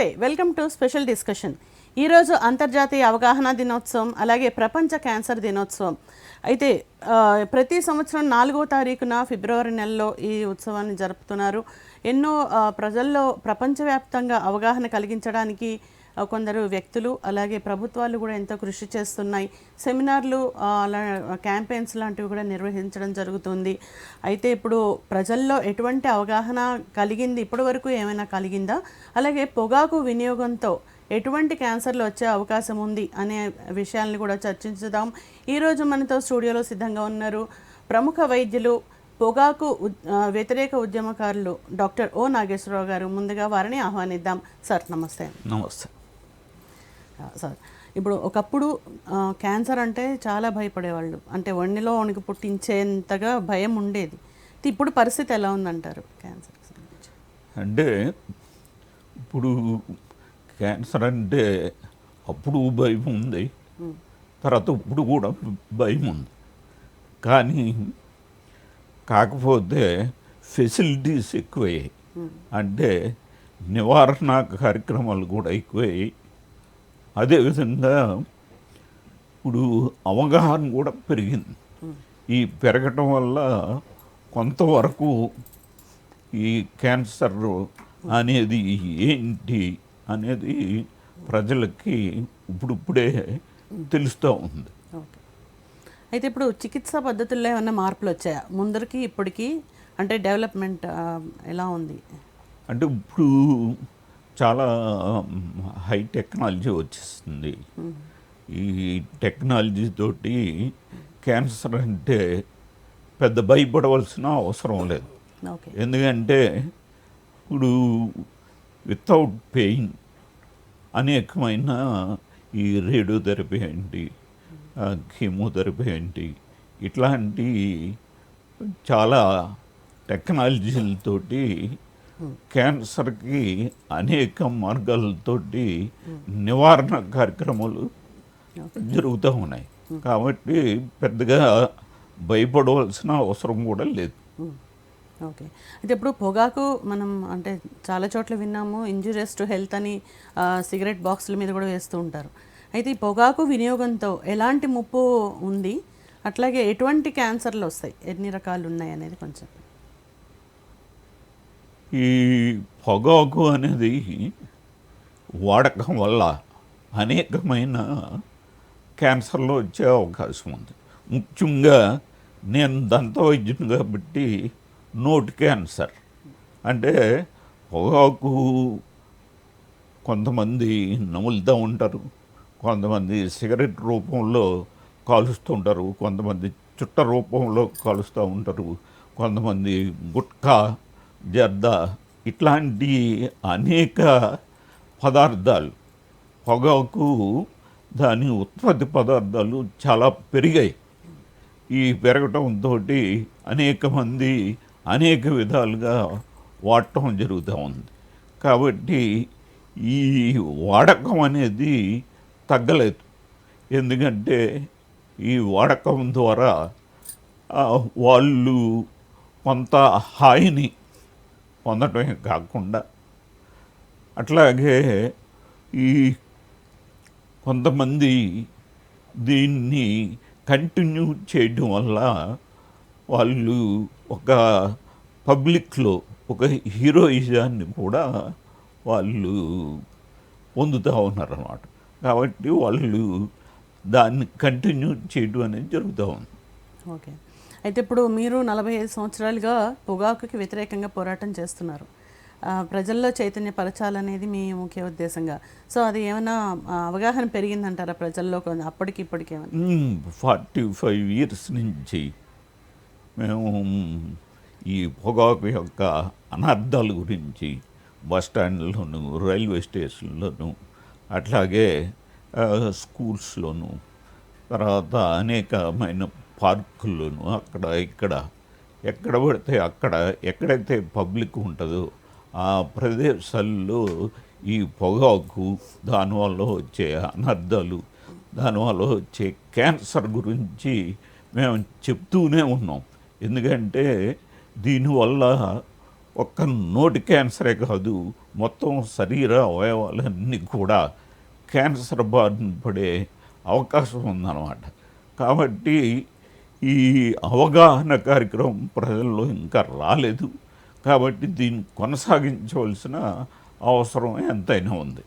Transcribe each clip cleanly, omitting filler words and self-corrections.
నమస్తే, welcome to special discussion. ఈరోజు అంతర్జాతీయ అవగాహన దినోత్సవం, అలాగే ప్రపంచ క్యాన్సర్ దినోత్సవం. అయితే ప్రతి సంవత్సరం 4వ తారీఖున ఫిబ్రవరి నెలలో ఈ ఉత్సవాన్ని జరుపుతున్నారు. ఎన్నో ప్రజల్లో ప్రపంచవ్యాప్తంగా అవగాహన కలిగించడానికి కొందరు వ్యక్తులు అలాగే ప్రభుత్వాలు కూడా ఎంతో కృషి చేస్తున్నాయి. సెమినార్లు అలా క్యాంపెయిన్స్ లాంటివి కూడా నిర్వహించడం జరుగుతుంది. అయితే ఇప్పుడు ప్రజల్లో ఎటువంటి అవగాహన కలిగింది, ఇప్పటి వరకు ఏమైనా కలిగిందా, అలాగే పొగాకు వినియోగంతో ఎటువంటి క్యాన్సర్లు వచ్చే అవకాశం ఉంది అనే విషయాలను కూడా చర్చించుదాం. ఈరోజు మనతో స్టూడియోలో సిద్ధంగా ఉన్నారు ప్రముఖ వైద్యులు, పొగాకు వ్యతిరేక ఉద్యమకారులు డాక్టర్ ఓ నాగేశ్వరరావు గారు. ముందుగా వారిని ఆహ్వానిద్దాం. సార్ నమస్తే. నమస్తే సార్. ఇప్పుడు ఒకప్పుడు క్యాన్సర్ అంటే చాలా భయపడేవాళ్ళు, అంటే వణిలో వణికి పుట్టించేంతగా భయం ఉండేది. ఇప్పుడు పరిస్థితి ఎలా ఉందంటారు క్యాన్సర్ సంబంధించి? అంటే ఇప్పుడు క్యాన్సర్ అంటే అప్పుడు భయం ఉంది, తర్వాత ఇప్పుడు కూడా భయం ఉంది. కానీ కాకపోతే ఫెసిలిటీస్ ఎక్కువయ్యాయి, అంటే నివారణ కార్యక్రమాలు కూడా ఎక్కువయ్యాయి. అదేవిధంగా ఇప్పుడు అవగాహన కూడా పెరిగింది. ఈ పెరగటం వల్ల కొంతవరకు ఈ క్యాన్సర్ అనేది ఏంటి అనేది ప్రజలకి ఇప్పుడిప్పుడే తెలుస్తూ ఉంది. ఓకే. అయితే ఇప్పుడు చికిత్సా పద్ధతుల్లో ఏమైనా మార్పులు వచ్చాయా ముందరికి ఇప్పటికీ? అంటే డెవలప్మెంట్ ఎలా ఉంది? అంటే ఇప్పుడు చాలా హై టెక్నాలజీ వచ్చేస్తుంది. ఈ టెక్నాలజీ తోటి క్యాన్సర్ అంటే పెద్ద భయపడవలసిన అవసరం లేదు. ఎందుకంటే ఇప్పుడు వితౌట్ పెయిన్ అనేకమైన ఈ రేడియోథెరపీ ఏంటి, కీమోథెరపీ ఏంటి, ఇట్లాంటి చాలా టెక్నాలజీలతోటి క్యాన్సర్కి అనేక మార్గాలతోటి నివారణ కార్యక్రమాలు జరుగుతూ ఉన్నాయి. కాబట్టి పెద్దగా భయపడవలసిన అవసరం కూడా లేదు. ఓకే. అయితే ఇప్పుడు పొగాకు మనం అంటే చాలా చోట్ల విన్నాము, ఇంజూరియస్ టు హెల్త్ అని సిగరెట్ బాక్సుల మీద కూడా వేస్తూ ఉంటారు. అయితే ఈ పొగాకు వినియోగంతో ఎలాంటి ముప్పు ఉంది, అట్లాగే ఎటువంటి క్యాన్సర్లు వస్తాయి, ఎన్ని రకాలు ఉన్నాయి అనేది కొంచెం. ఈ పొగాకు అనేది వాడకం వల్ల అనేకమైన క్యాన్సర్లు వచ్చే అవకాశం ఉంది. ముఖ్యంగా నేను దంత వైద్యుని కాబట్టి నోటి క్యాన్సర్ అంటే పొగాకు కొంతమంది నములుతూ ఉంటారు, కొంతమంది సిగరెట్ రూపంలో కాలుస్తూ ఉంటారు, కొంతమంది చుట్ట రూపంలో కాలుస్తూ ఉంటారు, కొంతమంది గుట్కా, జర్దా, ఇట్లాంటి అనేక పదార్థాలు, పొగాకు దాని ఉత్పత్తి పదార్థాలు చాలా పెరిగాయి. ఈ పెరగటంతో అనేక మంది అనేక విధాలుగా వాడటం జరుగుతూ ఉంది. కాబట్టి ఈ వాడకం అనేది తగ్గలేదు. ఎందుకంటే ఈ వాడకం ద్వారా వాళ్ళు కొంత హాయిని పొందటమే కాకుండా అట్లాగే ఈ కొంతమంది దీన్ని కంటిన్యూ చేయడం వల్ల వాళ్ళు ఒక పబ్లిక్లో ఒక హీరోయిజాన్ని కూడా వాళ్ళు పొందుతూ ఉన్నారన్నమాట. కాబట్టి వాళ్ళు దాన్ని కంటిన్యూ చేయడం అనేది జరుగుతూ ఉంది. ఓకే. అయితే ఇప్పుడు మీరు 45 సంవత్సరాలుగా పొగాకుకి వ్యతిరేకంగా పోరాటం చేస్తున్నారు. ప్రజల్లో చైతన్యపరచాలనేది మీ ముఖ్య ఉద్దేశంగా. సో అది ఏమైనా అవగాహన పెరిగిందంటారా ప్రజల్లో అప్పటికి ఇప్పటికి? ఏమైనా 45 ఇయర్స్ నుంచి మేము ఈ పొగాకు యొక్క అనర్థాల గురించి బస్టాండ్లోను, రైల్వే స్టేషన్లోను, అట్లాగే స్కూల్స్లోను, తర్వాత అనేకమైన పార్కుల్లోను, అక్కడ ఇక్కడ ఎక్కడ పడితే అక్కడ ఎక్కడైతే పబ్లిక్ ఉంటుందో ఆ ప్రదేశాల్లో ఈ పొగాకు, దానివల్ల వచ్చే అనర్థాలు, దానివల్ల వచ్చే క్యాన్సర్ గురించి మేము చెప్తూనే ఉన్నాం. ఎందుకంటే దీనివల్ల ఒక్క నోటి క్యాన్సరే కాదు, మొత్తం శరీర అవయవాలన్నీ కూడా క్యాన్సర్ బారిన పడే అవకాశం ఉందన్నమాట. కాబట్టి ఈ అవగాహన కార్యక్రమం ప్రజల్లో ఇంకా రాలేదు. కాబట్టి దీన్ని కొనసాగించవలసిన అవసరం ఎంతైనా ఉంది.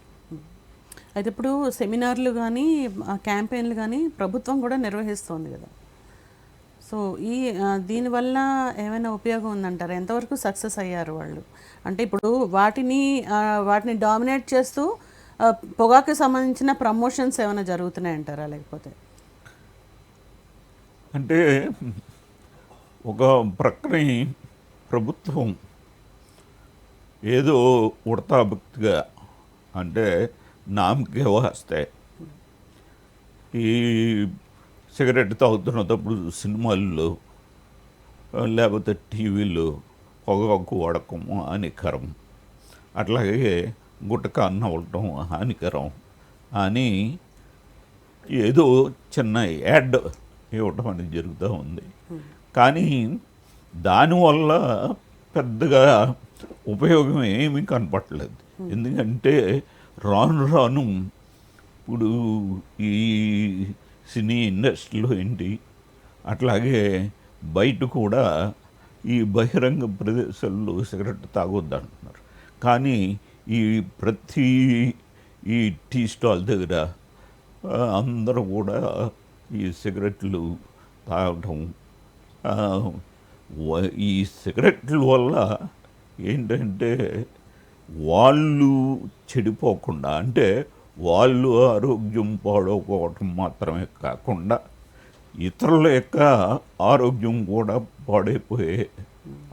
అయితే ఇప్పుడు సెమినార్లు కానీ క్యాంపెయిన్లు కానీ ప్రభుత్వం కూడా నిర్వహిస్తోంది కదా. సో దీనివల్ల ఏమైనా ఉపయోగం ఉందంటారా? ఎంతవరకు సక్సెస్ అయ్యారు వాళ్ళు? అంటే ఇప్పుడు వాటిని డామినేట్ చేస్తూ పొగాకు సంబంధించిన ప్రమోషన్స్ ఏమైనా జరుగుతున్నాయంటారా? లేకపోతే అంటే ఒక ప్రక్కని ప్రభుత్వం ఏదో ఉడతా భక్తిగా, అంటే నామకే వాస్తే ఈ సిగరెట్ తాగుతున్నప్పుడు సినిమాల్లో లేకపోతే టీవీలో పొగాకు వాడకం హానికరం, అట్లాగే గుట్టక నవ్వటం హానికరం అని ఏదో చిన్న యాడ్ ఇవ్వటం అనేది జరుగుతూ ఉంది. కానీ దానివల్ల పెద్దగా ఉపయోగం ఏమీ కనపడలేదు. ఎందుకంటే రాను రాను ఇప్పుడు ఈ సినీ ఇండస్ట్రీలో ఏంటి, అట్లాగే బయట కూడా ఈ బహిరంగ ప్రదేశాల్లో సిగరెట్ తాగొద్దు అంటున్నారు. కానీ ప్రతి టీ స్టాల్ దగ్గర అందరూ కూడా ఈ సిగరెట్లు తాగటం, ఈ సిగరెట్ల వల్ల ఏంటంటే వాళ్ళు చెడిపోకుండా, అంటే వాళ్ళు ఆరోగ్యం పాడైపోవటం మాత్రమే కాకుండా ఇతరుల యొక్క ఆరోగ్యం కూడా పాడైపోయే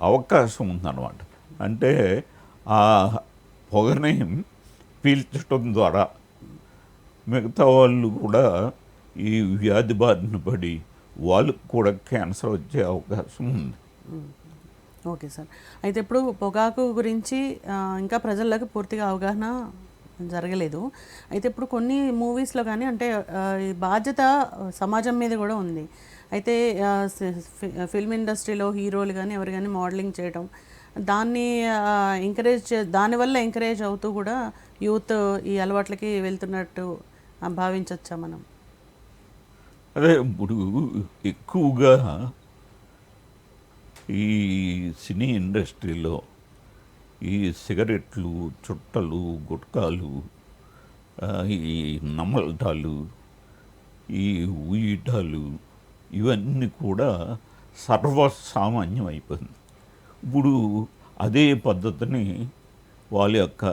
అవకాశం ఉందన్నమాట. అంటే ఆ పొగని పీల్చడం ద్వారా మిగతా వాళ్ళు కూడా ఈ వ్యాధి బారిన పడి వాళ్ళకు కూడా క్యాన్సర్ వచ్చే అవకాశం ఉంది. Okay sir. అయితే ఇప్పుడు పొగాకు గురించి ఇంకా ప్రజలకు పూర్తిగా అవగాహన జరగలేదు. అయితే ఇప్పుడు కొన్ని మూవీస్లో కానీ అంటే ఈ బాధ్యత సమాజం మీద కూడా ఉంది. అయితే ఫిల్మ్ ఇండస్ట్రీలో హీరోలు కానీ ఎవరు కానీ మోడలింగ్ చేయడం, దాన్ని దానివల్ల ఎంకరేజ్ అవుతూ కూడా యూత్ ఈ అలవాట్లకి వెళ్తున్నట్టు భావించవచ్చా మనం? అదే ఇప్పుడు ఎక్కువగా ఈ సినీ ఇండస్ట్రీలో ఈ సిగరెట్లు, చుట్టలు, గుట్కాలు, ఈ నమలటాలు, ఈ ఊయటాలు ఇవన్నీ కూడా సర్వసామాన్యం అయిపోయింది. ఇప్పుడు అదే పద్ధతిని వాళ్ళ యొక్క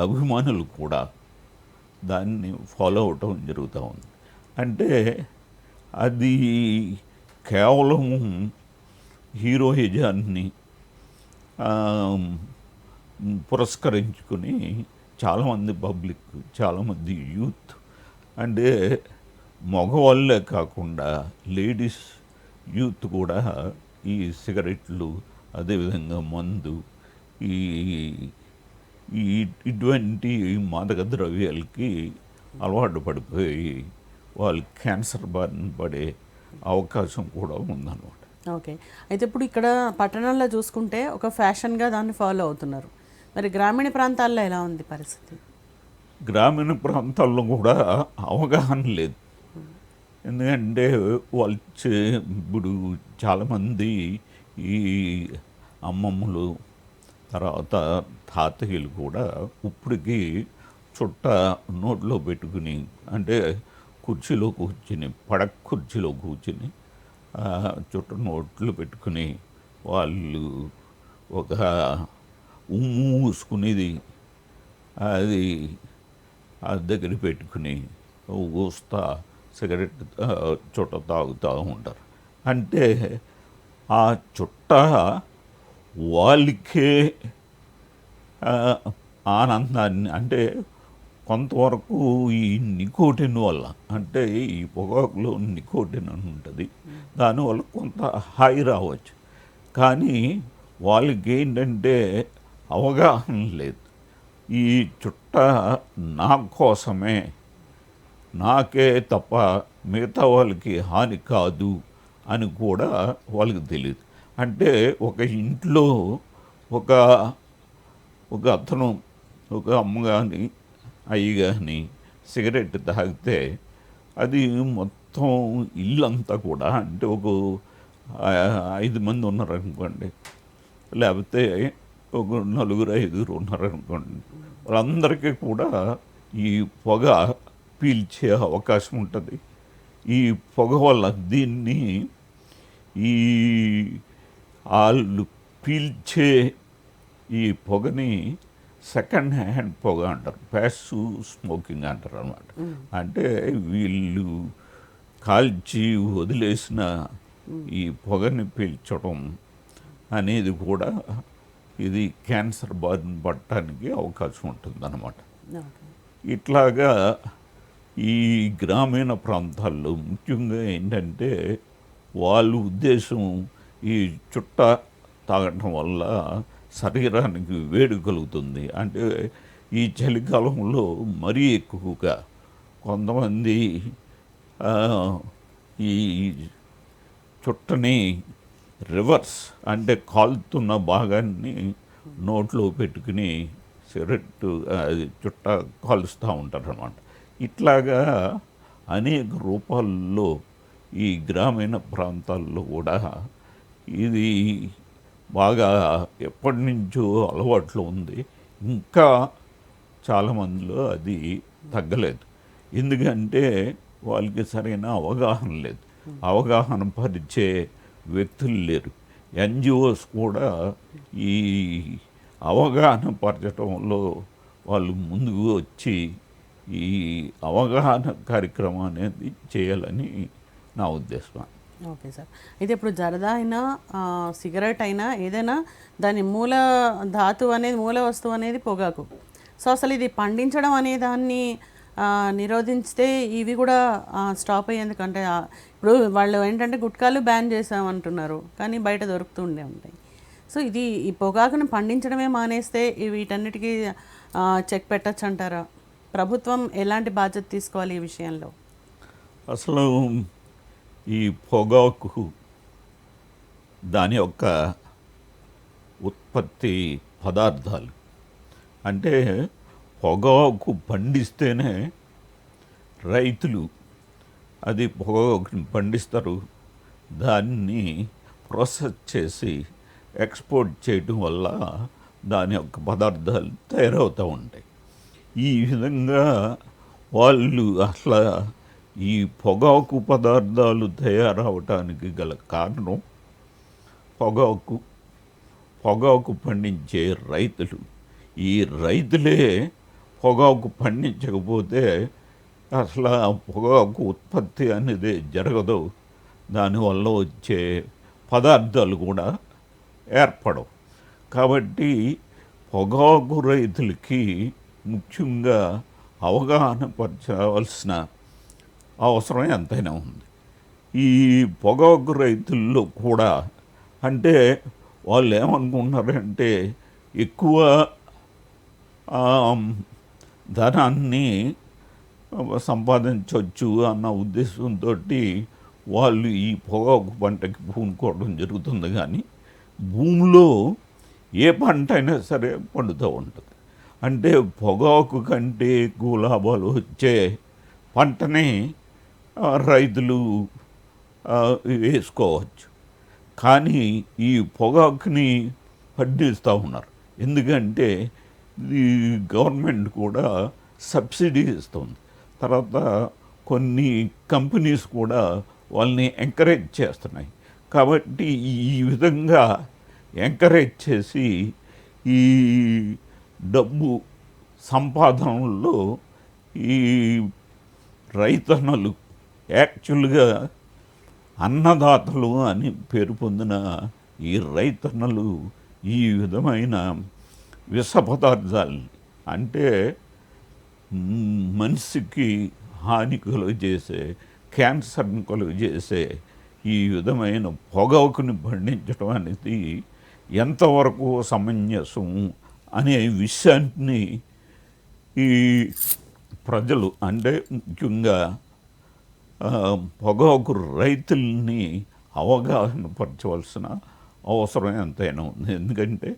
అభిమానులు కూడా దాన్ని ఫాలో అవటం జరుగుతూ ఉంది. అంటే అది కేవలం హీరోయిజాన్ని పురస్కరించుకుని చాలామంది పబ్లిక్, చాలామంది యూత్, అంటే మగవాళ్ళే కాకుండా లేడీస్ యూత్ కూడా ఈ సిగరెట్లు, అదేవిధంగా మందు, ఇటువంటి మాదక ద్రవ్యాలకి అలవాటు పడిపోయి వాళ్ళు క్యాన్సర్ బారిన పడే అవకాశం కూడా ఉందన్నమాట. ఓకే. అయితే ఇప్పుడు ఇక్కడ పట్టణాల్లో చూసుకుంటే ఒక ఫ్యాషన్గా దాన్ని ఫాలో అవుతున్నారు. మరి గ్రామీణ ప్రాంతాల్లో ఎలా ఉంది పరిస్థితి? గ్రామీణ ప్రాంతాల్లో కూడా అవగాహన లేదు. ఎందుకంటే వాళ్ళు ఇప్పుడు చాలామంది ఈ అమ్మమ్మలు, తర్వాత తాతయ్యలు కూడా ఇప్పటికీ చుట్ట నోట్లో పెట్టుకుని, అంటే కుర్చీలో కూర్చుని, పడక కుర్చీలో కూర్చుని చుట్ట నోట్లు పెట్టుకుని వాళ్ళు ఒక మూసుకునేది అది దగ్గర పెట్టుకుని ఊస్తా సిగరెట్ చుట్ట తాగుతూ ఉంటారు. అంటే ఆ చుట్ట వాళ్ళకే ఆనందాన్ని, అంటే కొంతవరకు ఈ నికోటిన్ వల్ల, అంటే ఈ పొగాకులో నికోటిన్ అని ఉంటుంది, దానివల్ల కొంత హాయి రావచ్చు. కానీ వాళ్ళకి ఏంటంటే అవగాహన లేదు. ఈ చుట్ట నా కోసమే, నాకే తప్ప మిగతా వాళ్ళకి హాని కాదు అని కూడా వాళ్ళకి తెలియదు. అంటే ఒక ఇంట్లో ఒక ఒక అతను ఒక అమ్మ కానీ అయ్యి కానీ సిగరెట్ తాగితే అది మొత్తం ఇల్లంతా కూడా, అంటే ఒక 5 మంది ఉన్నారనుకోండి, లేకపోతే ఒక 4-5 ఉన్నారనుకోండి, వాళ్ళందరికీ కూడా ఈ పొగ పీల్చే అవకాశం ఉంటుంది. ఈ పొగ వల్ల దీన్ని ఈ వాళ్ళు పీల్చే ఈ పొగని సెకండ్ హ్యాండ్ పొగ అంటారు, ప్యాసివ్ స్మోకింగ్ అంటారు అన్నమాట. అంటే వీళ్ళు కాల్చి వదిలేసిన ఈ పొగని పీల్చడం అనేది కూడా ఇది క్యాన్సర్ బారిన పడటానికి అవకాశం ఉంటుందన్నమాట. ఇట్లాగా ఈ గ్రామీణ ప్రాంతాల్లో ముఖ్యంగా ఏంటంటే వాళ్ళ ఉద్దేశం ఈ చుట్ట తాగటం వల్ల శరీరానికి వేడి కలుగుతుంది. అంటే ఈ చలికాలంలో మరీ ఎక్కువగా కొంతమంది ఈ చుట్టని రివర్స్, అంటే కాలుతున్న భాగాన్ని నోట్లో పెట్టుకుని సిగరెట్ అది చుట్ట కాలుస్తూ ఉంటారు అన్నమాట. ఇట్లాగా అనేక రూపాల్లో ఈ గ్రామీణ ప్రాంతాల్లో కూడా ఇది బాగా ఎప్పటి నుంచో అలవాట్లో ఉంది. ఇంకా చాలామందిలో అది తగ్గలేదు. ఎందుకంటే వాళ్ళకి సరైన అవగాహన లేదు, అవగాహన పరిచే వ్యక్తులు లేరు. ఎన్జిఓస్ కూడా ఈ అవగాహన పరచడంలో వాళ్ళు ముందుకు వచ్చి ఈ అవగాహన కార్యక్రమం అనేది చేయాలని నా ఉద్దేశం. Okay sir. అయితే ఇప్పుడు జరదా అయినా సిగరెట్ అయినా ఏదైనా దాని మూల ధాతువు అనేది, మూల వస్తువు అనేది పొగాకు. సో అసలు ఇది పండించడం అనే దాన్ని నిరోధించితే ఇవి కూడా స్టాప్ అయ్యేందుకంటే ఇప్పుడు వాళ్ళు ఏంటంటే గుట్కాలు బ్యాన్ చేసామంటున్నారు, కానీ బయట దొరుకుతుండే ఉంటాయి. సో ఇది ఈ పొగాకును పండించడమే మానేస్తే వీటన్నిటికీ చెక్ పెట్టచ్చు అంటారా? ప్రభుత్వం ఎలాంటి బాధ్యత తీసుకోవాలి ఈ విషయంలో? అసలు ఈ పొగాకు దాని యొక్క ఉత్పత్తి పదార్థాలు, అంటే పొగాకు పండిస్తేనే రైతులు అది పొగాకుని పండిస్తారు, దాన్ని ప్రాసెస్ చేసి ఎక్స్పోర్ట్ చేయడం వల్ల దాని యొక్క పదార్థాలు తయారవుతూ ఉంటాయి. ఈ విధంగా వాళ్ళు అసలు ఈ పొగాకు పదార్థాలు తయారవటానికి గల కారణం పొగాకు పండించే రైతులు. ఈ రైతులే పొగాకు పండించకపోతే అసలు ఆ పొగాకు ఉత్పత్తి అనేది జరగదు, దానివల్ల వచ్చే పదార్థాలు కూడా ఏర్పడవు. కాబట్టి పొగాకు రైతులకి ముఖ్యంగా అవగాహన పరచవలసిన అవసరం ఎంతైనా ఉంది. ఈ పొగాకు రైతుల్లో కూడా అంటే వాళ్ళు ఏమనుకుంటున్నారంటే ఎక్కువ ధనాన్ని సంపాదించవచ్చు అన్న ఉద్దేశంతో వాళ్ళు ఈ పొగాకు పంటకి పూనుకోవడం జరుగుతుంది. కానీ భూమిలో ఏ పంట అయినా సరే పండుతూ ఉంటుంది. అంటే పొగాకు కంటే ఎక్కువ లాభాలు వచ్చే పంటని రైతులు వేసుకోవచ్చు. కానీ ఈ పొగాకుని పండిస్తూ ఉన్నారు. ఎందుకంటే ఈ గవర్నమెంట్ కూడా సబ్సిడీ ఇస్తుంది. తర్వాత కొన్ని కంపెనీస్ కూడా వాళ్ళని ఎంకరేజ్ చేస్తున్నాయి. కాబట్టి ఈ విధంగా ఎంకరేజ్ చేసి ఈ డబ్బు సంపాదనలో ఈ రైతన్నలు యాక్చువల్గా అన్నదాతలు అని పేరు పొందిన ఈ రైతన్నలు ఈ విధమైన విష పదార్థాలు, అంటే మనిషికి హాని కలుగజేసే, క్యాన్సర్ని కలుగజేసే ఈ విధమైన పొగాకుని పండించడం అనేది ఎంతవరకు సమంజసం అనే విషయాన్ని ఈ ప్రజలు, అంటే ముఖ్యంగా పొగాకు రైతుల్ని అవగాహన పరచవలసిన అవసరం ఎంతైనా ఉంది. ఎందుకంటే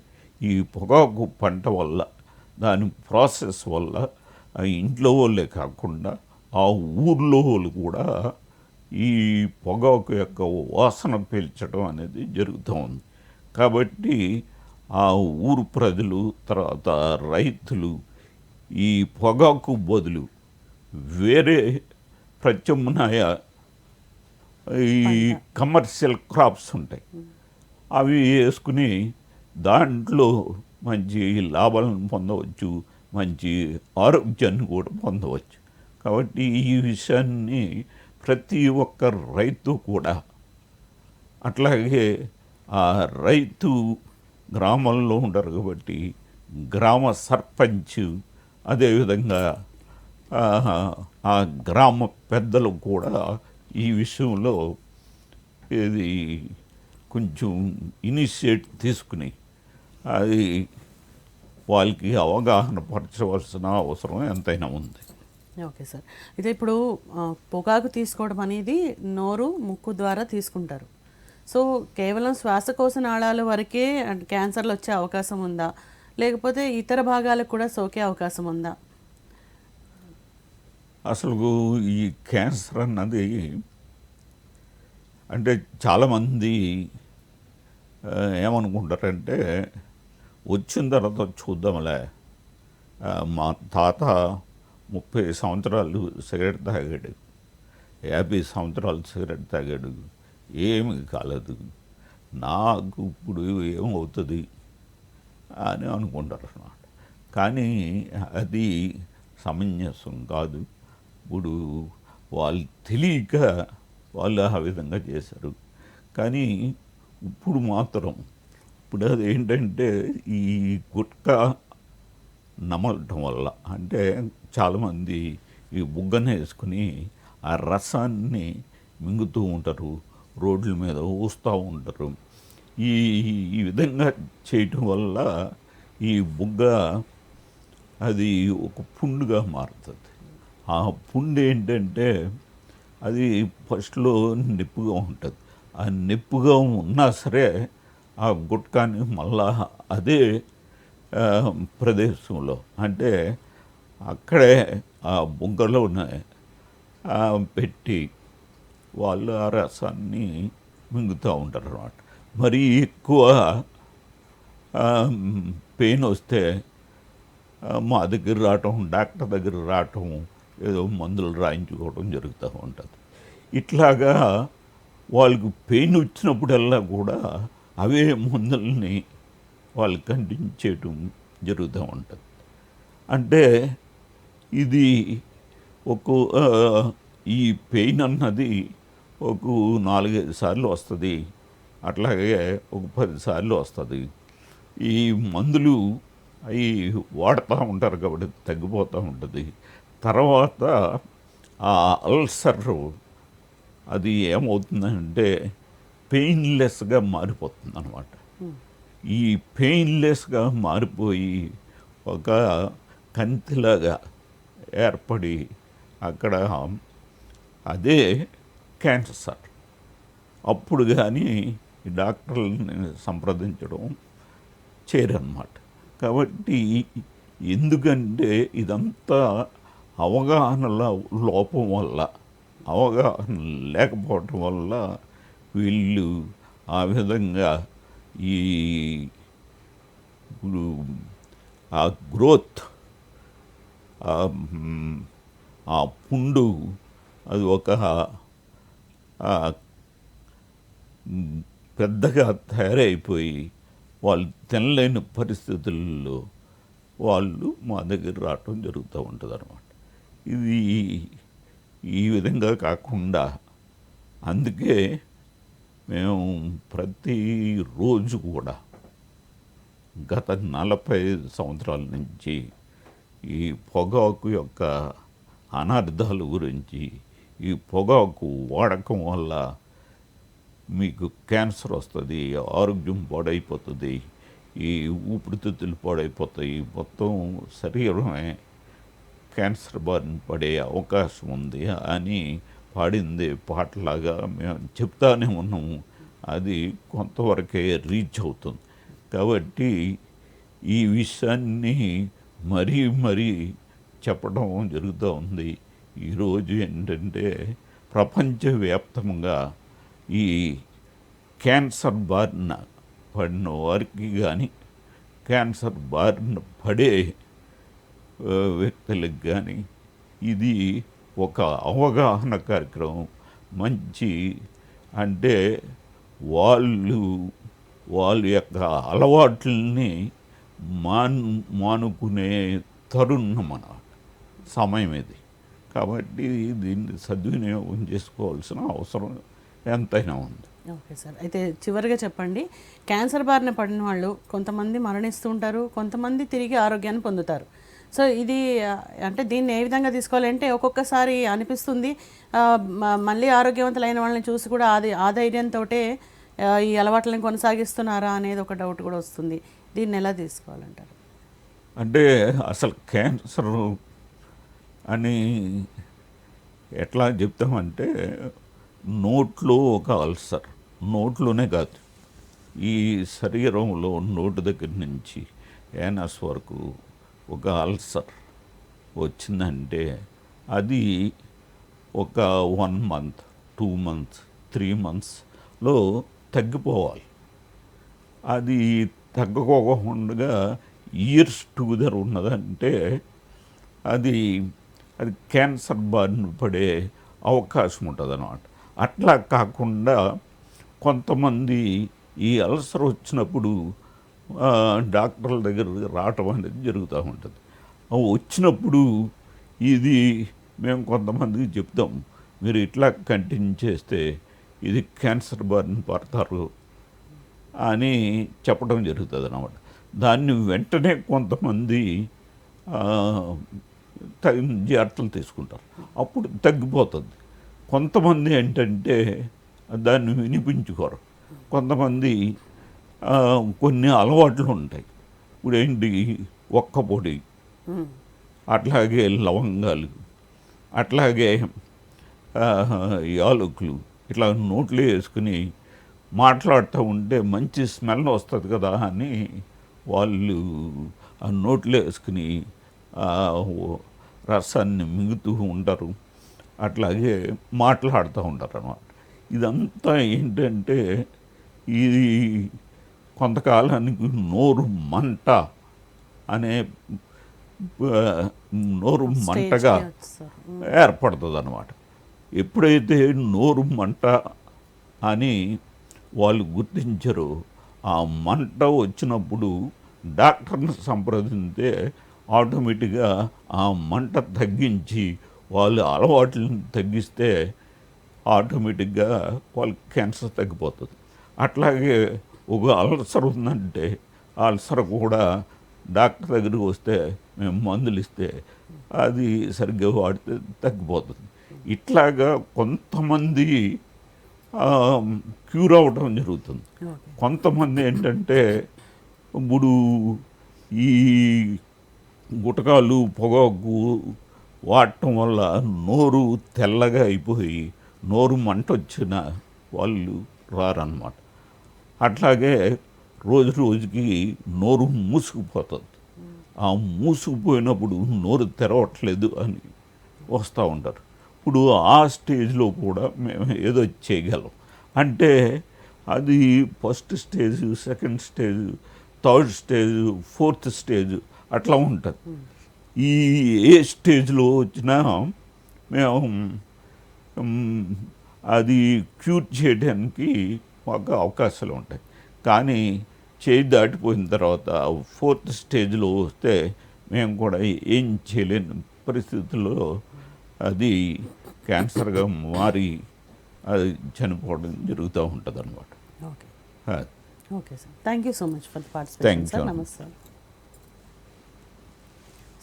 ఈ పొగాకు పంట వల్ల, దాని ప్రాసెస్ వల్ల ఆ ఇంట్లో వాళ్ళే కాకుండా ఆ ఊర్లో వాళ్ళు కూడా ఈ పొగాకు యొక్క వాసన పీల్చడం అనేది జరుగుతూ ఉంది. కాబట్టి ఆ ఊరు ప్రజలు, తర్వాత రైతులు ఈ పొగాకు బదులు వేరే ప్రత్యామ్నాయ ఈ కమర్షియల్ క్రాప్స్ ఉంటాయి, అవి వేసుకుని దాంట్లో మంచి లాభాలను పొందవచ్చు, మంచి ఆరోగ్యాన్ని కూడా పొందవచ్చు. కాబట్టి ఈ విషయాన్ని ప్రతి ఒక్క రైతు కూడా, అట్లాగే ఆ రైతు గ్రామంలో ఉండరు కాబట్టి గ్రామ సర్పంచ్, అదేవిధంగా ఆ గ్రామ పెద్దలు కూడా ఈ విషయంలో ఇది కొంచెం ఇనిషియేట్ తీసుకుని అది వాళ్ళకి అవగాహన పరచవలసిన అవసరం ఎంతైనా ఉంది. Okay sir. అయితే ఇప్పుడు పొగాకు తీసుకోవడం అనేది నోరు, ముక్కు ద్వారా తీసుకుంటారు. సో కేవలం శ్వాసకోశ నాళాల వరకే క్యాన్సర్లు వచ్చే అవకాశం ఉందా, లేకపోతే ఇతర భాగాలకు కూడా సోకే అవకాశం ఉందా? అసలు ఈ క్యాన్సర్ అన్నది అంటే చాలామంది ఏమనుకుంటారంటే వచ్చిన తర్వాత చూద్దాంలే, మా తాత 30 సంవత్సరాలు సిగరెట్ తాగాడు, 50 సంవత్సరాలు సిగరెట్ తాగాడు, ఏమి కాలేదు, నాకు ఇప్పుడు ఏమవుతుంది అని అనుకుంటారు అన్నమాట. కానీ అది సమంజసం కాదు. ఇప్పుడు వాళ్ళు తెలియక వాళ్ళు ఆ విధంగా చేశారు. కానీ ఇప్పుడు మాత్రం ఇప్పుడు అది ఏంటంటే ఈ గుట్కా నమలటం వల్ల, అంటే చాలామంది ఈ బుగ్గన వేసుకుని ఆ రసాన్ని మింగుతూ ఉంటారు, రోడ్ల మీద ఊస్తూ ఉంటారు. ఈ ఈ విధంగా చేయటం వల్ల ఈ బుగ్గ అది ఒక పుండుగా మారుతుంది. ఆ పుండు ఏంటంటే అది ఫస్ట్లో నొప్పిగా ఉంటుంది. ఆ నొప్పిగా ఉన్నా సరే ఆ గుట్కాని మళ్ళా అదే ప్రదేశంలో, అంటే అక్కడే ఆ బుగ్గలోనే పెట్టి వాళ్ళు ఆ రసాన్ని మింగుతూ ఉంటారు అన్నమాట. మరీ ఎక్కువ పెయిన్ వస్తే మా దగ్గర రావటం, డాక్టర్ దగ్గర రావటం, ఏదో మందులు రాయించుకోవడం జరుగుతూ ఉంటుంది. ఇట్లాగా వాళ్ళకు పెయిన్ వచ్చినప్పుడల్లా కూడా అవే మందుల్ని వాళ్ళు కంటిన్యూ చేయటం జరుగుతూ ఉంటుంది. అంటే ఇది ఒక ఈ పెయిన్ అన్నది ఒక 4-5 సార్లు వస్తుంది, అట్లాగే ఒక 10 సార్లు వస్తుంది. ఈ మందులు అవి వాడుతూ ఉంటారు కాబట్టి తగ్గిపోతూ ఉంటుంది. తర్వాత ఆ అల్సర్ అది ఏమవుతుందంటే పెయిన్లెస్గా మారిపోతుంది అన్నమాట. ఈ పెయిన్లెస్గా మారిపోయి ఒక కంతిలాగా ఏర్పడి అక్కడ అదే క్యాన్సర్. అప్పుడు కానీ డాక్టర్లని సంప్రదించడం చేయరన్నమాట. కాబట్టి ఎందుకంటే ఇదంతా అవగాహన లోపం వల్ల, అవగాహన లేకపోవటం వల్ల వీళ్ళు ఆ విధంగా ఈ ఇప్పుడు ఆ గ్రోత్, ఆ పుండు అది ఒక పెద్దగా తయారైపోయి వాళ్ళు తినలేని పరిస్థితుల్లో వాళ్ళు మా దగ్గర రావటం జరుగుతూ ఉంటుంది అన్నమాట. ఇది ఈ విధంగా కాకుండా, అందుకే మేము ప్రతిరోజు కూడా గత 45 సంవత్సరాల నుంచి ఈ పొగాకు యొక్క అనర్థాల గురించి, ఈ పొగాకు వాడకం వల్ల మీకు క్యాన్సర్ వస్తుంది, ఆరోగ్యం పాడైపోతుంది, ఈ ఊపిరితిత్తులు పాడైపోతాయి, మొత్తం శరీరమే క్యాన్సర్ బారిన పడే అవకాశం ఉంది అని పాడిందే పాటలాగా మేము చెప్తానే ఉన్నాము. అది కొంతవరకే రీచ్ అవుతుంది. కాబట్టి ఈ విషయాన్ని మరీ మరీ చెప్పడం జరుగుతూ ఉంది. ఈరోజు ఏంటంటే ప్రపంచవ్యాప్తంగా ఈ క్యాన్సర్ బారిన పడిన వారికి కానీ క్యాన్సర్ బారిన పడే వ్యక్తులకు కానీ ఇది ఒక అవగాహన కార్యక్రమం. మంచి అంటే వాళ్ళ యొక్క అలవాట్లని మానుకునే తరుణం అన్నమాట సమయం ఇది. కాబట్టి దీన్ని సద్వినియోగం చేసుకోవాల్సిన అవసరం ఎంతైనా ఉంది. ఓకే సార్, అయితే చివరిగా చెప్పండి, క్యాన్సర్ బారిన పడిన వాళ్ళు కొంతమంది మరణిస్తుంటారు, కొంతమంది తిరిగి ఆరోగ్యాన్ని పొందుతారు. సో ఇది అంటే దీన్ని ఏ విధంగా తీసుకోవాలంటే ఒక్కొక్కసారి అనిపిస్తుంది మళ్ళీ ఆరోగ్యవంతులైన వాళ్ళని చూసి కూడా ఆ ధైర్యంతో ఈ అలవాట్లను కొనసాగిస్తున్నారా అనేది ఒక డౌట్ కూడా వస్తుంది. దీన్ని ఎలా తీసుకోవాలంటారు? అంటే అసలు క్యాన్సర్ అని ఎట్లా చెప్తామంటే నోట్లో ఒక అల్సర్, నోట్లోనే కాదు ఈ శరీరంలో నోటు దగ్గర నుంచి యానస్ వరకు ఒక అల్సర్ వచ్చిందంటే అది ఒక 1 month 2 months 3 monthsలో తగ్గిపోవాలి. అది తగ్గకోకుండా ఇయర్స్ టుగెదర్ ఉన్నదంటే అది క్యాన్సర్ బారిన పడే అవకాశం ఉంటుంది అన్నమాట. అట్లా కాకుండా కొంతమంది ఈ అల్సర్ వచ్చినప్పుడు డాక్టర్ల దగ్గర రావటం అనేది జరుగుతూ ఉంటుంది. వచ్చినప్పుడు ఇది మేము కొంతమందికి చెప్తాం, మీరు ఇట్లా కంటిన్యూ చేస్తే ఇది క్యాన్సర్ బారిన పడతారు అని చెప్పడం జరుగుతుంది అన్నమాట. దాన్ని వెంటనే కొంతమంది తగిన జాగ్రత్తలు తీసుకుంటారు, అప్పుడు తగ్గిపోతుంది. కొంతమంది ఏంటంటే దాన్ని వినిపించుకోరు. కొంతమంది కొన్ని అలవాట్లు ఉంటాయి. ఇప్పుడు ఏంటి, ఒక్క పొడి, అట్లాగే లవంగాలు, అట్లాగే యాలకులు ఇట్లా నోట్లో వేసుకుని మాట్లాడుతూ ఉంటే మంచి స్మెల్ వస్తుంది కదా అని వాళ్ళు ఆ నోట్లో వేసుకుని రసాన్ని మింగుతూ ఉంటారు, అట్లాగే మాట్లాడుతూ ఉంటారు అన్నమాట. ఇదంతా ఏంటంటే ఇది కొంతకాలానికి నోరు మంట అనే నోరు మంటగా ఏర్పడుతుంది అన్నమాట. ఎప్పుడైతే నోరు మంట అని వాళ్ళు గుర్తించరో ఆ మంట వచ్చినప్పుడు డాక్టర్ని సంప్రదించితే ఆటోమేటిక్గా ఆ మంట తగ్గించి వాళ్ళు అలవాట్లను తగ్గిస్తే ఆటోమేటిక్గా వాళ్ళకి క్యాన్సర్ తగ్గిపోతుంది. అట్లాగే ఒక అల్సర్ ఉందంటే అల్సర్ కూడా డాక్టర్ దగ్గరికి వస్తే మేము మందులు ఇస్తే అది సరిగ్గా వాడితే తగ్గిపోతుంది. ఇట్లాగా కొంతమంది క్యూర్ అవ్వటం జరుగుతుంది. కొంతమంది ఏంటంటే ఇప్పుడు ఈ గుటకాలు పొగాకు వాడటం వల్ల నోరు తెల్లగా అయిపోయి నోరు మంట వచ్చిన వాళ్ళు రారన్నమాట. అట్లాగే రోజు రోజుకి నోరు మూసుకుపోతుంది. ఆ మూసుకుపోయినప్పుడు నోరు తెరవట్లేదు అని వస్తూ ఉంటారు. ఇప్పుడు ఆ స్టేజ్లో కూడా మేము ఏదో చేయగలం అంటే అది first stage, second stage, third stage, fourth stage అట్లా ఉంటుంది. ఈ ఏ స్టేజ్లో వచ్చినా మేము అది క్యూర్ చేయడానికి మాకు అవకాశాలు ఉంటాయి. కానీ చేయి దాటిపోయిన తర్వాత ఫోర్త్ స్టేజ్లో వస్తే మేము కూడా ఏం చేయలేని పరిస్థితుల్లో అది క్యాన్సర్గా మారి అది చనిపోవడం జరుగుతూ ఉంటుంది అన్నమాట. Okay okay sir, thank you so much for the participation sir. నమస్తే.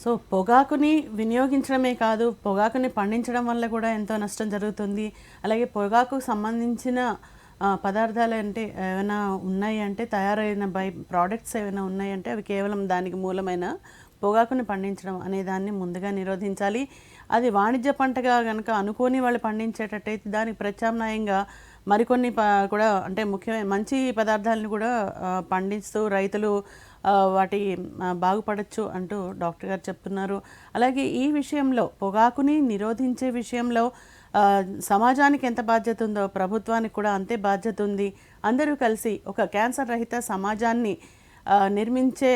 సో పొగాకుని వినియోగించడమే కాదు, పొగాకుని పండించడం వల్ల కూడా ఎంతో నష్టం జరుగుతుంది. అలాగే పొగాకు సంబంధించిన పదార్థాలు అంటే ఏమైనా ఉన్నాయి అంటే తయారైన ప్రోడక్ట్స్ ఏమైనా ఉన్నాయంటే అవి కేవలం దానికి మూలమైన పొగాకుని పండించడం అనే దాన్ని ముందుగా నిరోధించాలి. అది వాణిజ్య పంటగా కనుక అనుకోని వాళ్ళు పండించేటట్టయితే దానికి ప్రత్యామ్నాయంగా మరికొన్ని కూడా అంటే ముఖ్యమైన మంచి పదార్థాలను కూడా పండిస్తూ రైతులు వాటి బాగుపడచ్చు అంటూ డాక్టర్ గారు చెప్తున్నారు. అలాగే ఈ విషయంలో పొగాకుని నిరోధించే విషయంలో సమాజానికి ఎంత బాధ్యత ఉందో ప్రభుత్వానికి కూడా అంతే బాధ్యత ఉంది. అందరూ కలిసి ఒక క్యాన్సర్ రహిత సమాజాన్ని నిర్మించే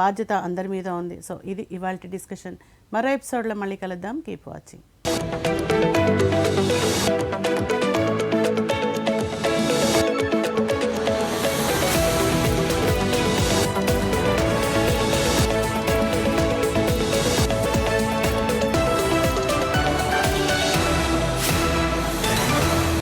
బాధ్యత అందరి మీద ఉంది. సో ఇది ఇవాల్టి డిస్కషన్. మరో ఎపిసోడ్లో మళ్ళీ కలుద్దాం. Keep watching.